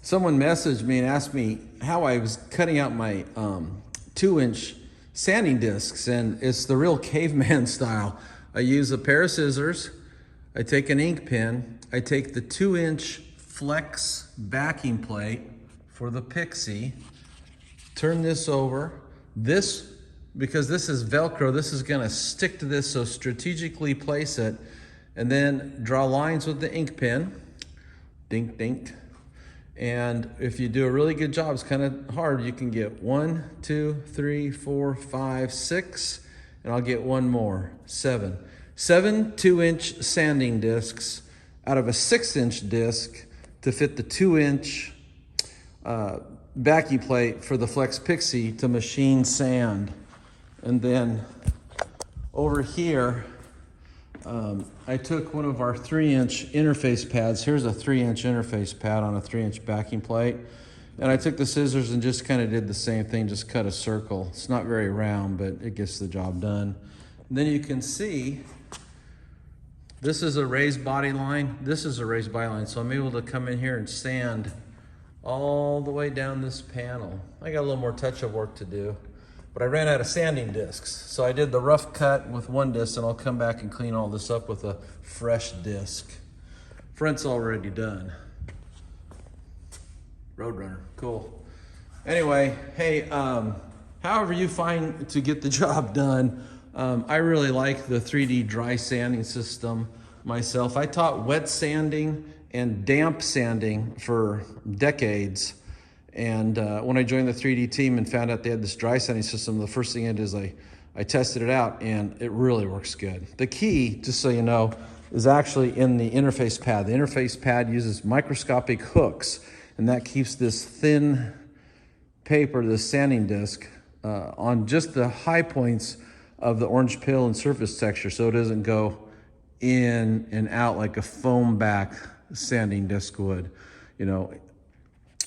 Someone messaged me and asked me how I was cutting out my 2-inch sanding discs, and it's the real caveman style. I use a pair of scissors, I take an ink pen, I take the 2-inch flex backing plate for the Pixie, turn this over. This, because this is Velcro, this is gonna stick to this, so strategically place it, and then draw lines with the ink pen, dink, dink. And if you do a really good job, it's kind of hard, you can get 1, 2, 3, 4, 5, 6, and I'll get one more, 7. 7 2-inch sanding discs out of a 6-inch disc to fit the 2-inch backing plate for the Flex Pixie to machine sand. And then over here, I took one of our 3-inch interface pads. Here's a 3-inch interface pad on a 3-inch backing plate. And I took the scissors and just kind of did the same thing, just cut a circle. It's not very round, but it gets the job done. And then you can see, this is a raised body line. This is a raised body line. So I'm able to come in here and sand all the way down this panel. I got a little more touch-up work to do, but I ran out of sanding discs. So I did the rough cut with one disc, and I'll come back and clean all this up with a fresh disc. Front's already done. Roadrunner, cool. Anyway, hey, however you find to get the job done, I really like the 3D dry sanding system myself. I taught wet sanding and damp sanding for decades. And when I joined the 3D team and found out they had this dry sanding system, the first thing I did is I tested it out, and it really works good. The key, just so you know, is actually in the interface pad. The interface pad uses microscopic hooks, and that keeps this thin paper, this sanding disc, on just the high points of the orange peel and surface texture, so it doesn't go in and out like a foam back sanding disc would, you know.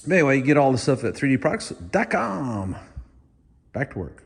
But anyway, you get all the stuff at 3dproducts.com. Back to work.